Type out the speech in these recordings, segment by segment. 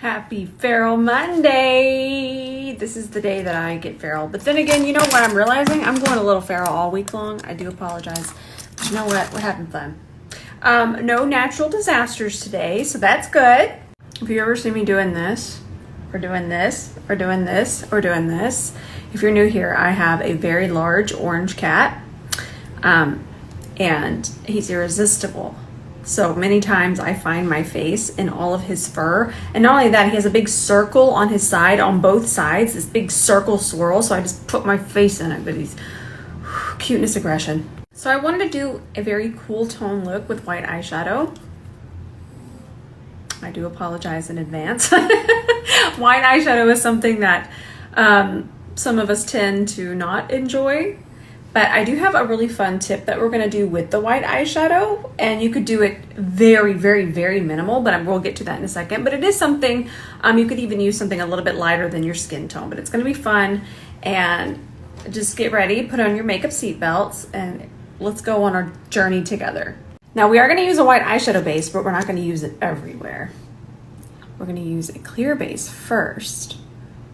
Happy Feral Monday! This is the day that I get feral. But then again, you know what I'm realizing? I'm going a little feral all week long. I do apologize. But you know what? We're having fun. No natural disasters today, so that's good. If you ever see me doing this, or doing this, or doing this, or doing this, if you're new here, I have a very large orange cat, and he's irresistible. So many times I find my face in all of his fur. And not only that, he has a big circle on his side, on both sides, this big circle swirl. So I just put my face in it, but he's cuteness aggression. So I wanted to do a very cool tone look with white eyeshadow. I do apologize in advance. White eyeshadow is something that some of us tend to not enjoy. But I do have a really fun tip that we're going to do with the white eyeshadow, and you could do it very, very, very minimal, but we'll get to that in a second. But it is something, you could even use something a little bit lighter than your skin tone, but it's going to be fun. And just get ready, put on your makeup seatbelts, and let's go on our journey together. Now we are going to use a white eyeshadow base, but we're not going to use it everywhere. We're going to use a clear base first.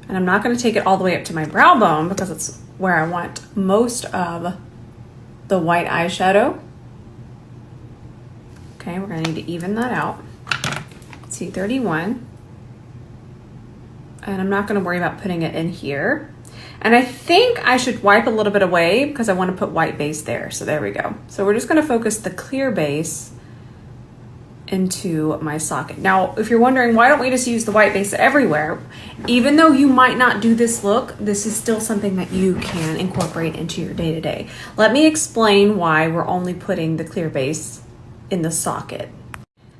And I'm not going to take it all the way up to my brow bone because it's where I want most of the white eyeshadow. Okay, we're going to need to even that out. C31. And I'm not going to worry about putting it in here. And I think I should wipe a little bit away because I want to put white base there. So there we go. So we're just going to focus the clear base into my socket. Now, if you're wondering, why don't we just use the white base everywhere? Even though you might not do this look, this is still something that you can incorporate into your day-to-day. Let me explain why we're only putting the clear base in the socket.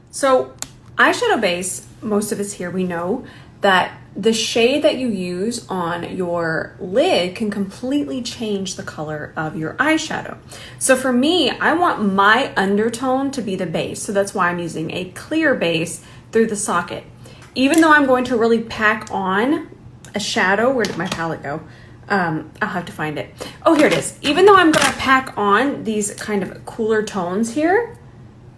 So eyeshadow base, most of us here, we know that the shade that you use on your lid can completely change the color of your eyeshadow. So for me, I want my undertone to be the base. So that's why I'm using a clear base through the socket. Even though I'm going to really pack on a shadow, where did my palette go? I'll have to find it. Oh, here it is. Even though I'm gonna pack on these kind of cooler tones here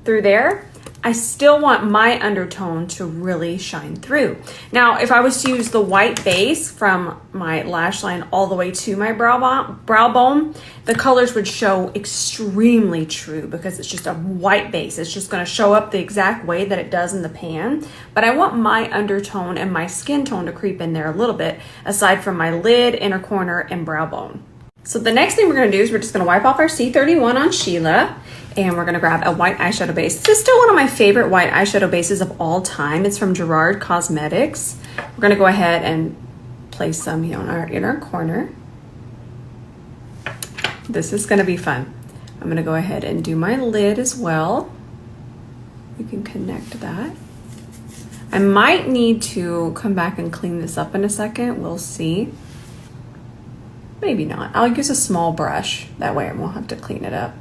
through there, I still want my undertone to really shine through. Now, if I was to use the white base from my lash line all the way to my brow bone, the colors would show extremely true because it's just a white base. It's just gonna show up the exact way that it does in the pan. But I want my undertone and my skin tone to creep in there a little bit, aside from my lid, inner corner, and brow bone. So the next thing we're gonna do is we're just gonna wipe off our C31 on Sheila, and we're gonna grab a white eyeshadow base. This is still one of my favorite white eyeshadow bases of all time. It's from 𝗕𝗏𝘂𝘁𝗄𝗏. We're gonna go ahead and place some here on our inner corner. This is gonna be fun. I'm gonna go ahead and do my lid as well. You can connect that. I might need to come back and clean this up in a second. We'll see. Maybe not. I'll use a small brush. That way I won't have to clean it up.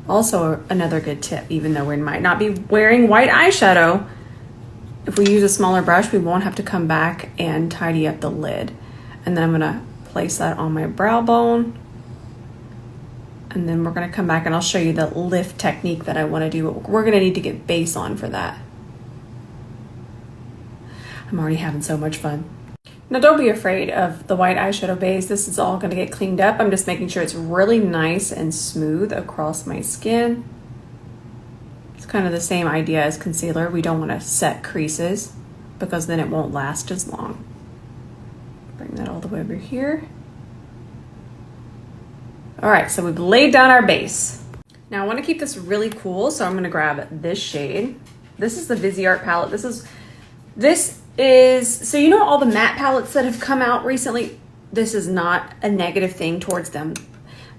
Also, another good tip, even though we might not be wearing white eyeshadow, if we use a smaller brush, we won't have to come back and tidy up the lid. And then I'm gonna place that on my brow bone. And then we're gonna come back and I'll show you the lift technique that I wanna do. We're gonna need to get base on for that. I'm already having so much fun. Now don't be afraid of the white eyeshadow base. This is all gonna get cleaned up. I'm just making sure it's really nice and smooth across my skin. It's kind of the same idea as concealer. We don't wanna set creases because then it won't last as long. Bring that all the way over here. All right, so we've laid down our base. Now I wanna keep this really cool, so I'm gonna grab this shade. This is the Viseart palette. This is, so you know all the matte palettes that have come out recently? This is not a negative thing towards them,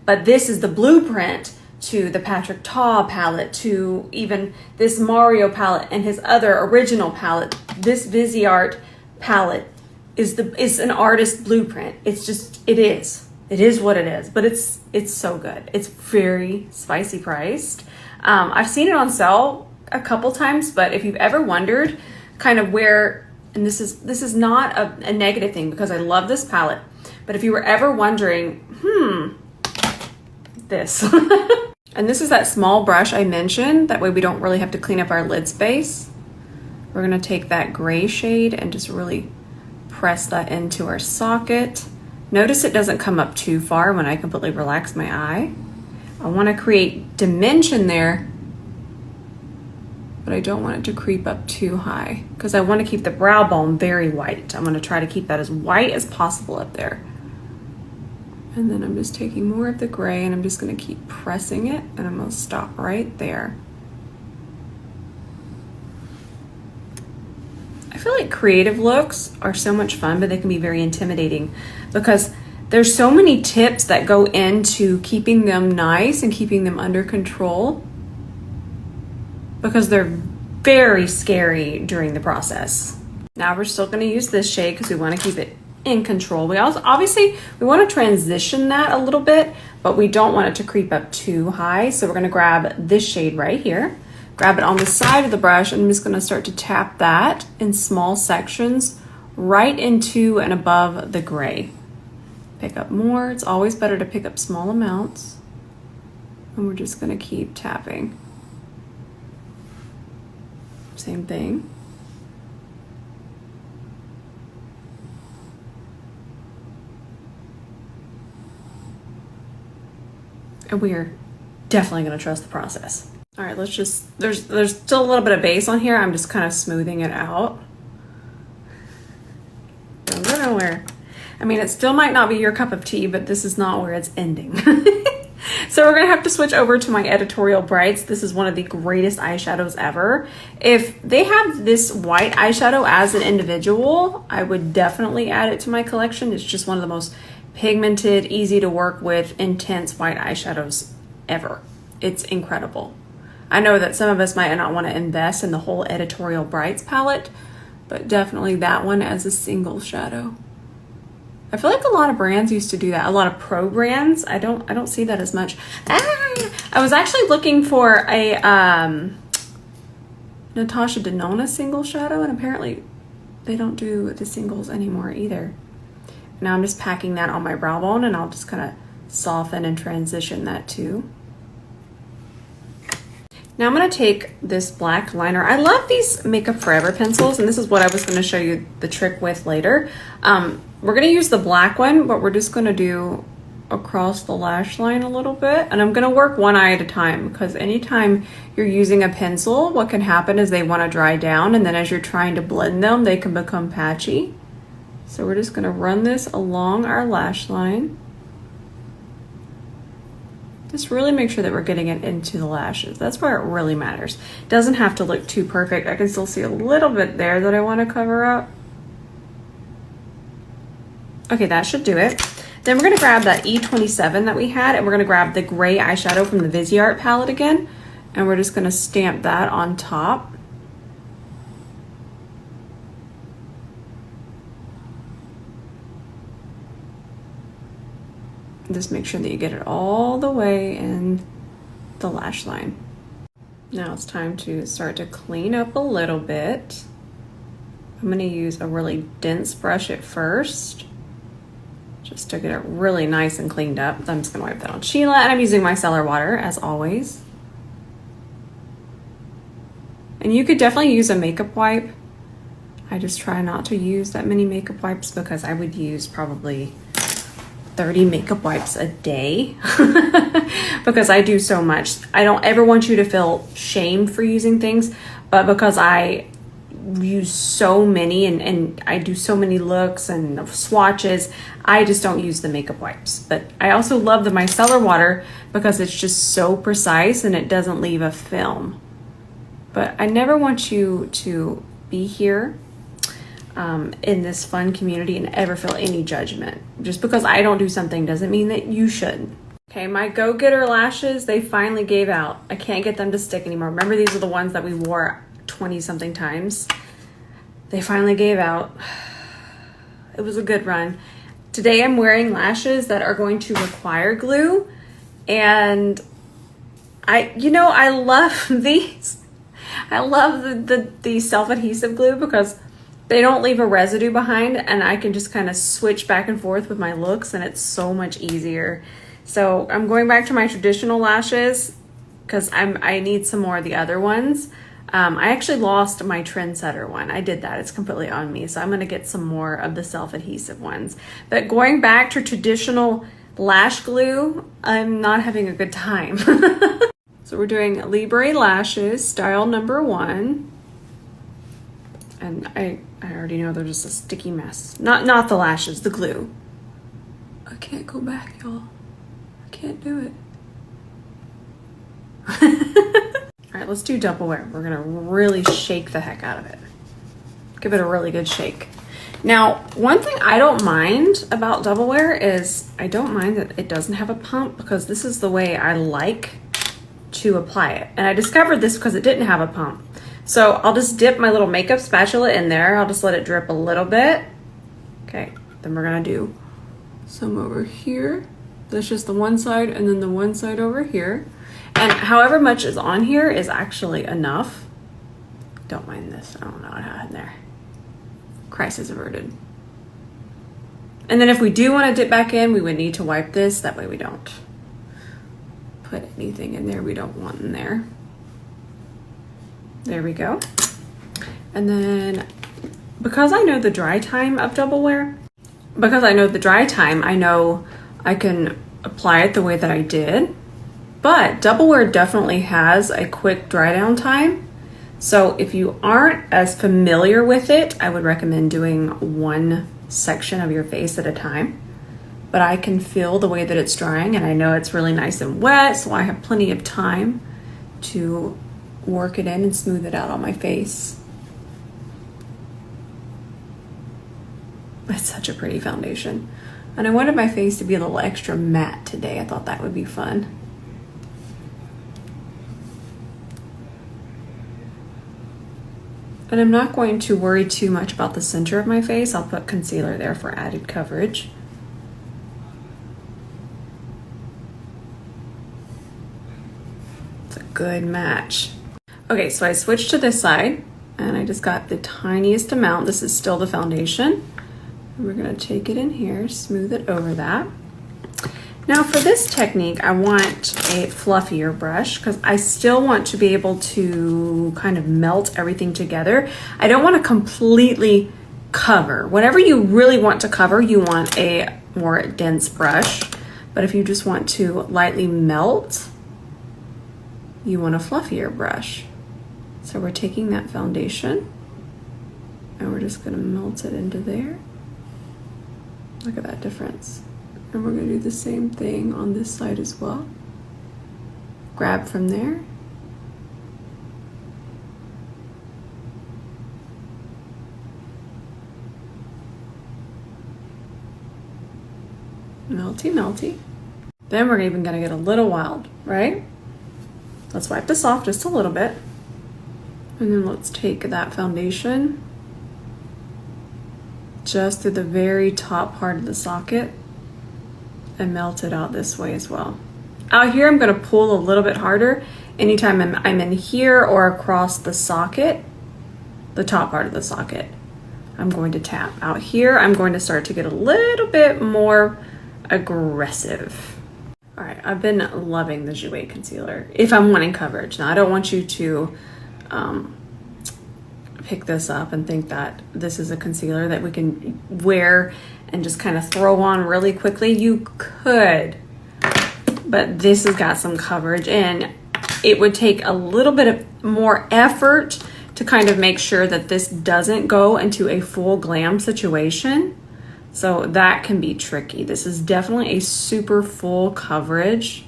but this is the blueprint to the Patrick Ta palette, to even this Mario palette and his other original palette. This Viseart palette is an artist blueprint. It's just, it is what it is, but it's so good. It's very spicy priced. I've seen it on sale a couple times, but if you've ever wondered kind of where, and this is not a negative thing because I love this palette, but if you were ever wondering, this. And this is that small brush I mentioned, that way we don't really have to clean up our lid space. We're gonna take that gray shade and just really press that into our socket. Notice it doesn't come up too far when I completely relax my eye. I wanna create dimension there, but I don't want it to creep up too high because I wanna keep the brow bone very white. I'm gonna try to keep that as white as possible up there. And then I'm just taking more of the gray and I'm just gonna keep pressing it, and I'm gonna stop right there. I feel like creative looks are so much fun, but they can be very intimidating because there's so many tips that go into keeping them nice and keeping them under control, because they're very scary during the process. Now we're still gonna use this shade because we wanna keep it in control. We also, obviously, we wanna transition that a little bit, but we don't want it to creep up too high. So we're gonna grab this shade right here, grab it on the side of the brush, and I'm just gonna start to tap that in small sections right into and above the gray. Pick up more. It's always better to pick up small amounts. And we're just gonna keep tapping. Same thing. And we are definitely going to trust the process. All right, let's just, there's still a little bit of base on here. I'm just kind of smoothing it out. Don't go nowhere. I mean, it still might not be your cup of tea, but this is not where it's ending. So we're gonna have to switch over to my Editorial Brights. This is one of the greatest eyeshadows ever. If they have this white eyeshadow as an individual, I would definitely add it to my collection. It's just one of the most pigmented, easy to work with, intense white eyeshadows ever. It's incredible. I know that some of us might not want to invest in the whole Editorial Brights palette, but definitely that one as a single shadow. I feel like a lot of brands used to do that. A lot of pro brands. I don't see that as much. I was actually looking for a Natasha Denona single shadow, and apparently they don't do the singles anymore either. Now I'm just packing that on my brow bone, and I'll just kind of soften and transition that too. Now I'm going to take this black liner. I love these Makeup Forever pencils, and this is what I was going to show you the trick with later. We're going to use the black one, but we're just going to do across the lash line a little bit. And I'm going to work one eye at a time, because anytime you're using a pencil, what can happen is they want to dry down, and then as you're trying to blend them, they can become patchy. So we're just going to run this along our lash line. Just really make sure that we're getting it into the lashes. That's where it really matters. It doesn't have to look too perfect. I can still see a little bit there that I want to cover up. Okay, that should do it. Then we're going to grab that E27 that we had, and we're going to grab the gray eyeshadow from the Viseart palette again, and we're just going to stamp that on top. Just make sure that you get it all the way in the lash line. Now it's time to start to clean up a little bit. I'm going to use a really dense brush at first, just to get it really nice and cleaned up. I'm just going to wipe that on Sheila, and I'm using my micellar water as always. And you could definitely use a makeup wipe. I just try not to use that many makeup wipes because I would use probably 30 makeup wipes a day because I do so much. I don't ever want you to feel shame for using things, but because I use so many and I do so many looks and swatches, I just don't use the makeup wipes. But I also love the micellar water because it's just so precise and it doesn't leave a film. But I never want you to be here in this fun community and ever feel any judgment. Just because I don't do something doesn't mean that you shouldn't. Okay, my Go-Getter lashes, they finally gave out. I can't get them to stick anymore. Remember, these are the ones that we wore 20 something times. They finally gave out. It was a good run. Today I'm wearing lashes that are going to require glue, and I love these. I love the self-adhesive glue because they don't leave a residue behind, and I can just kind of switch back and forth with my looks, and it's so much easier. So I'm going back to my traditional lashes because I need some more of the other ones. I actually lost my Trendsetter one. I did that. It's completely on me. So I'm going to get some more of the self-adhesive ones. But going back to traditional lash glue, I'm not having a good time. So we're doing 𝗕𝗂𝘂𝘁𝗄𝗃 lashes, style number 1. And I already know they're just a sticky mess. Not the lashes, the glue. I can't go back, y'all. I can't do it. All right, let's do double wear. We're gonna really shake the heck out of it. Give it a really good shake. Now, one thing I don't mind about double wear is I don't mind that it doesn't have a pump, because this is the way I like to apply it. And I discovered this because it didn't have a pump. So I'll just dip my little makeup spatula in there. I'll just let it drip a little bit. Okay, then we're gonna do some over here. That's just the one side, and then the one side over here. And however much is on here is actually enough. Don't mind this, I don't know what happened there. Crisis averted. And then if we do want to dip back in, we would need to wipe this. That way we don't put anything in there we don't want in there. There we go. And then because I know the dry time of double wear, I know I can apply it the way that I did. But double wear definitely has a quick dry down time. So if you aren't as familiar with it, I would recommend doing one section of your face at a time. But I can feel the way that it's drying, and I know it's really nice and wet, so I have plenty of time to work it in and smooth it out on my face. It's such a pretty foundation. And I wanted my face to be a little extra matte today. I thought that would be fun. And I'm not going to worry too much about the center of my face. I'll put concealer there for added coverage. It's a good match. Okay, so I switched to this side, and I just got the tiniest amount. This is still the foundation. And we're gonna take it in here, smooth it over that. Now for this technique, I want a fluffier brush because I still want to be able to kind of melt everything together. I don't want to completely cover. Whatever you really want to cover, you want a more dense brush. But if you just want to lightly melt, you want a fluffier brush. So we're taking that foundation and we're just going to melt it into there. Look at that difference. And we're going to do the same thing on this side as well. Grab from there. Melty, melty. Then we're even going to get a little wild, right? Let's wipe this off just a little bit. And then let's take that foundation just through the very top part of the socket and melt it out this way as well. Out here, I'm going to pull a little bit harder. Anytime I'm in here or across the socket, the top part of the socket, I'm going to tap. Out here, I'm going to start to get a little bit more aggressive. All right, I've been loving the 𝗕𝗂𝘂𝘁𝗄𝗃 concealer if I'm wanting coverage. Now, I don't want you to pick this up and think that this is a concealer that we can wear and just kind of throw on really quickly. You could, but this has got some coverage, and it would take a little bit of more effort to kind of make sure that this doesn't go into a full glam situation. So that can be tricky. This is definitely a super full coverage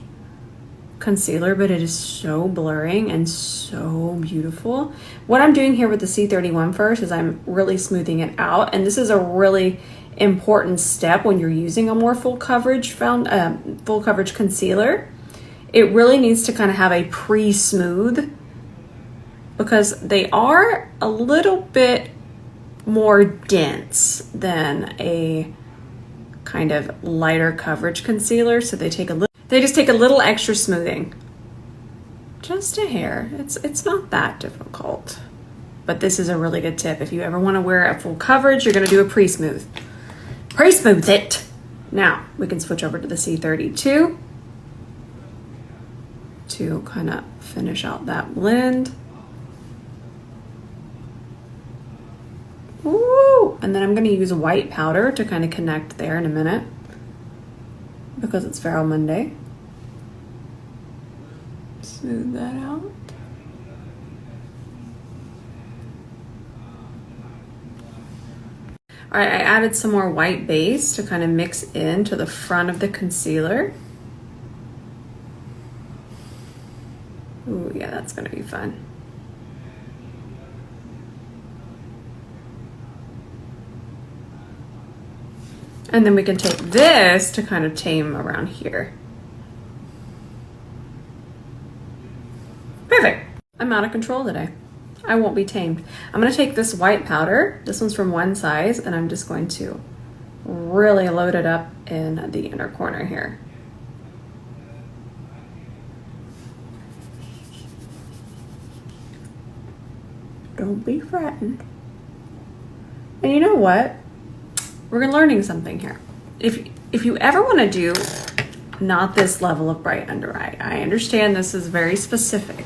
concealer, but it is so blurring and so beautiful. What I'm doing here with the C31 first is I'm really smoothing it out, and this is a really important step when you're using a more full coverage concealer. It really needs to kind of have a pre-smooth, because they are a little bit more dense than a kind of lighter coverage concealer, so they just take a little extra smoothing, just a hair. It's not that difficult, but this is a really good tip. If you ever want to wear a full coverage, you're going to do a pre-smooth. Pre-smooth it. Now we can switch over to the C32 to kind of finish out that blend. And then I'm going to use a white powder to kind of connect there in a minute because it's 𝗕𝗏𝘂𝘂𝘂. Smooth that out. All right, I added some more white base to kind of mix into the front of the concealer. Ooh, yeah, that's gonna be fun. And then we can take this to kind of tame around here. Perfect. I'm out of control today. I won't be tamed. I'm gonna take this white powder, this one's from One Size, and I'm just going to really load it up in the inner corner here. Don't be frightened. And you know what? We're learning something here. If you ever want to do not this level of bright under eye, I understand this is very specific,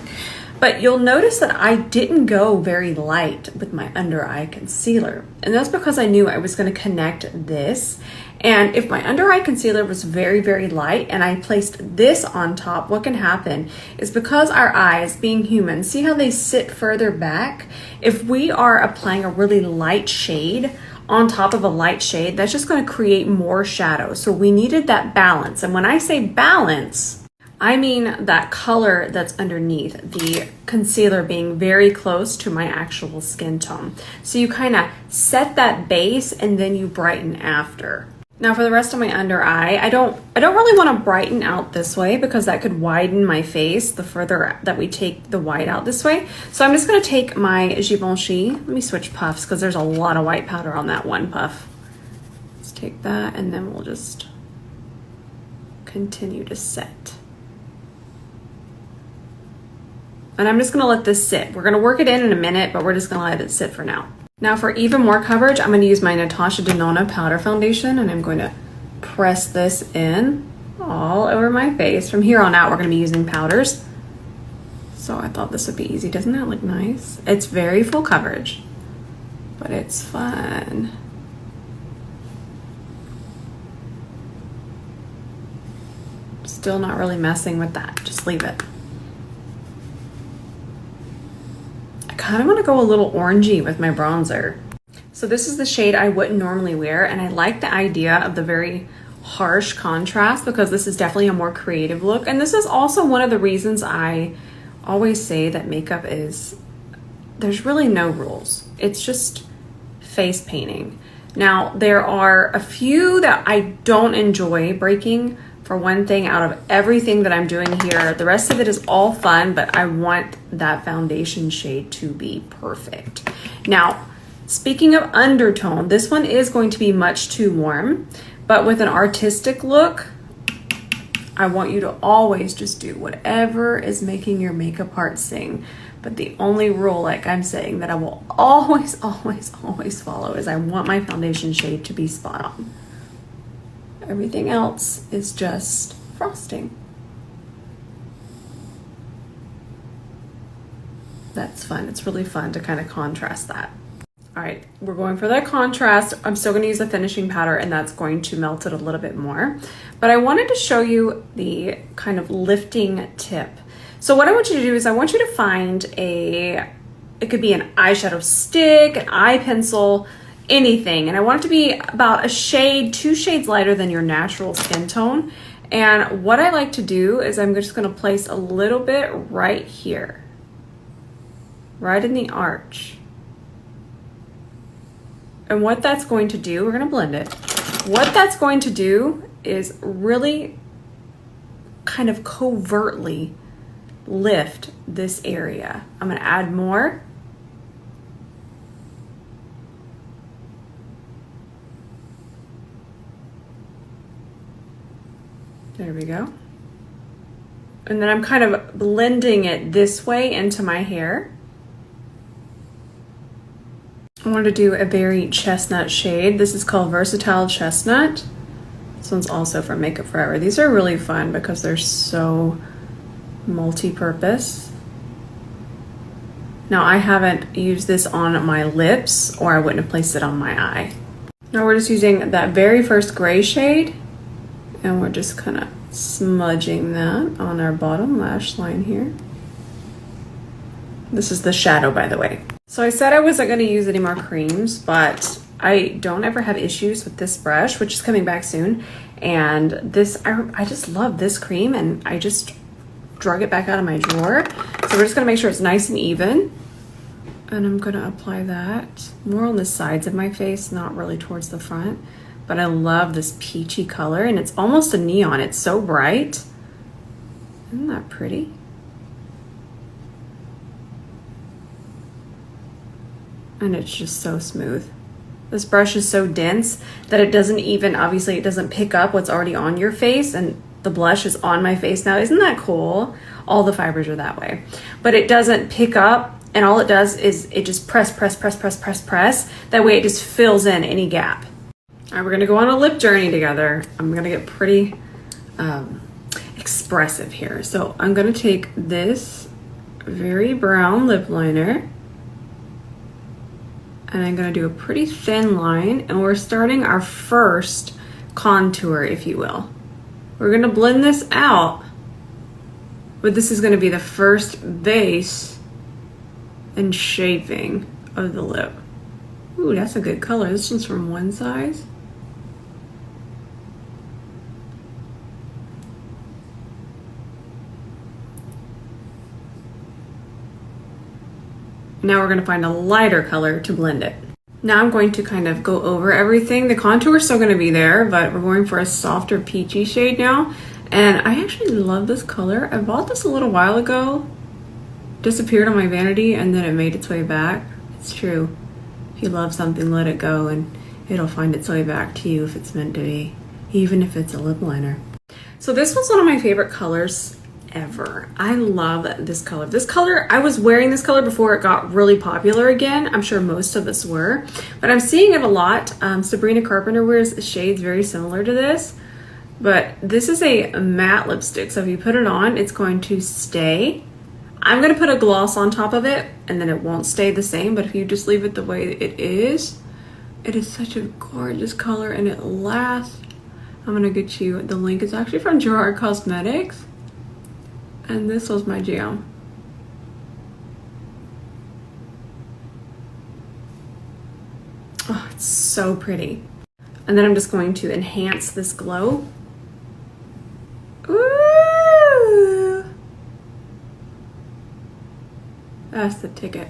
but you'll notice that I didn't go very light with my under eye concealer. And that's because I knew I was going to connect this. And if my under eye concealer was very, very light and I placed this on top, what can happen is because our eyes, being human, see how they sit further back? If we are applying a really light shade on top of a light shade, that's just going to create more shadow. So we needed that balance. And when I say balance, I mean that color that's underneath the concealer being very close to my actual skin tone. So you kind of set that base and then you brighten after. Now for the rest of my under eye, I don't really want to brighten out this way because that could widen my face the further that we take the white out this way. So I'm just going to take my Givenchy. Let me switch puffs because there's a lot of white powder on that one puff. Let's take that and then we'll just continue to set. And I'm just going to let this sit. We're going to work it in a minute, but we're just going to let it sit for now. Now for even more coverage, I'm going to use my Natasha Denona powder foundation and I'm going to press this in all over my face. From here on out, we're going to be using powders. So I thought this would be easy. Doesn't that look nice? It's very full coverage, but it's fun. Still not really messing with that. Just leave it. I kind of want to go a little orangey with my bronzer. So this is the shade I wouldn't normally wear, and I like the idea of the very harsh contrast because this is definitely a more creative look. And this is also one of the reasons I always say that makeup there's really no rules. It's just face painting. Now, there are a few that I don't enjoy breaking. For one thing, out of everything that I'm doing here, the rest of it is all fun, but I want that foundation shade to be perfect. Now, speaking of undertone, this one is going to be much too warm, but with an artistic look, I want you to always just do whatever is making your makeup heart sing. But the only rule, like I'm saying, that I will always, always, always follow is I want my foundation shade to be spot on. Everything else is just frosting. That's fun. It's really fun to kind of contrast that. All right, we're going for that contrast. I'm still going to use the finishing powder and that's going to melt it a little bit more. But I wanted to show you the kind of lifting tip. So what I want you to do is I want you to find it could be an eyeshadow stick, an eye pencil, anything, and I want it to be about a shade, 2 shades lighter than your natural skin tone. And what I like to do is I'm just going to place a little bit right here, right in the arch. And what that's going to do, we're going to blend it. What that's going to do is really kind of covertly lift this area. I'm going to add more. There we go. And then I'm kind of blending it this way into my hair. I want to do a very chestnut shade. This is called Versatile Chestnut. This one's also from Makeup Forever. These are really fun because they're so multi-purpose. Now I haven't used this on my lips or I wouldn't have placed it on my eye. Now we're just using that very first gray shade and we're just kind of smudging that on our bottom lash line here. This is the shadow, by the way. So I said I wasn't going to use any more creams, but I don't ever have issues with this brush, which is coming back soon. And this, I just love this cream, and I just drug it back out of my drawer. So we're just going to make sure it's nice and even. And I'm going to apply that more on the sides of my face, not really towards the front. But I love this peachy color, and it's almost a neon. It's so bright. Isn't that pretty? And it's just so smooth. This brush is so dense that it doesn't even, obviously it doesn't pick up what's already on your face, and the blush is on my face now. Isn't that cool? All the fibers are that way. But it doesn't pick up, and all it does is it just press. That way it just fills in any gap. All right, we're gonna go on a lip journey together. I'm gonna get pretty expressive here. So I'm gonna take this very brown lip liner and I'm gonna do a pretty thin line, and we're starting our first contour, if you will. We're gonna blend this out, but this is gonna be the first base and shaping of the lip. Ooh, that's a good color. This one's from One Size. Now we're gonna find a lighter color to blend it. Now I'm going to kind of go over everything. The contour is still gonna be there, but we're going for a softer peachy shade now. And I actually love this color. I bought this a little while ago. Disappeared on my vanity and then it made its way back. It's true. If you love something, let it go and it'll find its way back to you if it's meant to be, even if it's a lip liner. So this was one of my favorite colors ever. I love this color. This color, I was wearing this color before it got really popular again. I'm sure most of us were, but I'm seeing it a lot. Sabrina Carpenter wears shades very similar to this, but this is a matte lipstick. So if you put it on, it's going to stay. I'm going to put a gloss on top of it and then it won't stay the same, but if you just leave it the way it is such a gorgeous color and it lasts. I'm going to get you, the link is actually from Gerard Cosmetics. And this was my jam. Oh, it's so pretty. And then I'm just going to enhance this glow. Ooh! That's the ticket.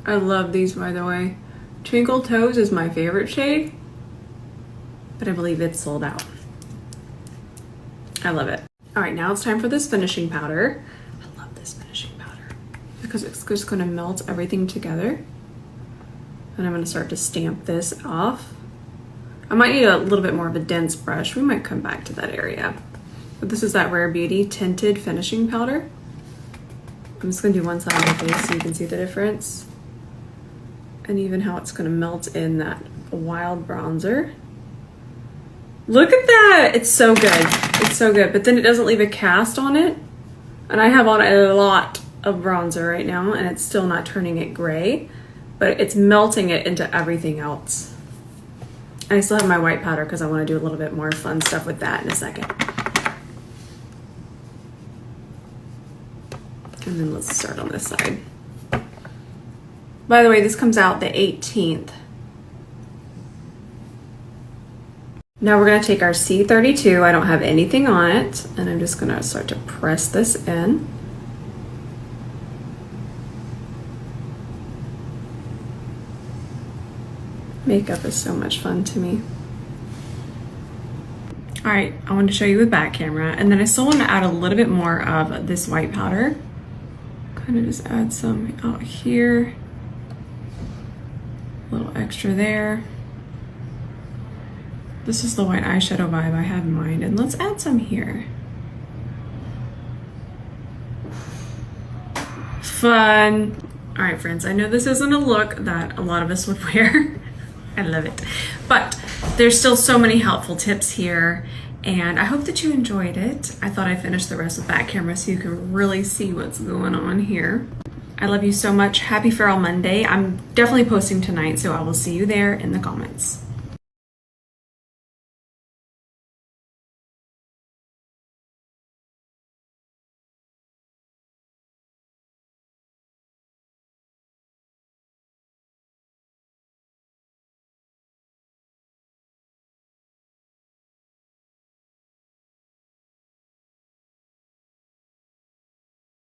I love these, by the way. Twinkle Toes is my favorite shade, but I believe it's sold out. I love it. All right, now it's time for this finishing powder. I love this finishing powder because it's just gonna melt everything together. And I'm gonna start to stamp this off. I might need a little bit more of a dense brush. We might come back to that area. But this is that Rare Beauty Tinted Finishing Powder. I'm just gonna do one side of the face so you can see the difference. And even how it's gonna melt in that wild bronzer. Look at that, it's so good. It's so good, but then it doesn't leave a cast on it. And I have on a lot of bronzer right now and it's still not turning it gray, but it's melting it into everything else. And I still have my white powder because I want to do a little bit more fun stuff with that in a second. And then let's start on this side. By the way, this comes out the 18th. Now we're gonna take our C32, I don't have anything on it, and I'm just gonna start to press this in. Makeup is so much fun to me. All right, I wanted to show you with back camera, and then I still want to add a little bit more of this white powder. Kind of just add some out here, a little extra there. This is the white eyeshadow vibe I have in mind, and let's add some here. Fun. All right, friends, I know this isn't a look that a lot of us would wear. I love it. But there's still so many helpful tips here, and I hope that you enjoyed it. I thought I'd finish the rest with back camera so you can really see what's going on here. I love you so much. Happy Feral Monday. I'm definitely posting tonight, so I will see you there in the comments.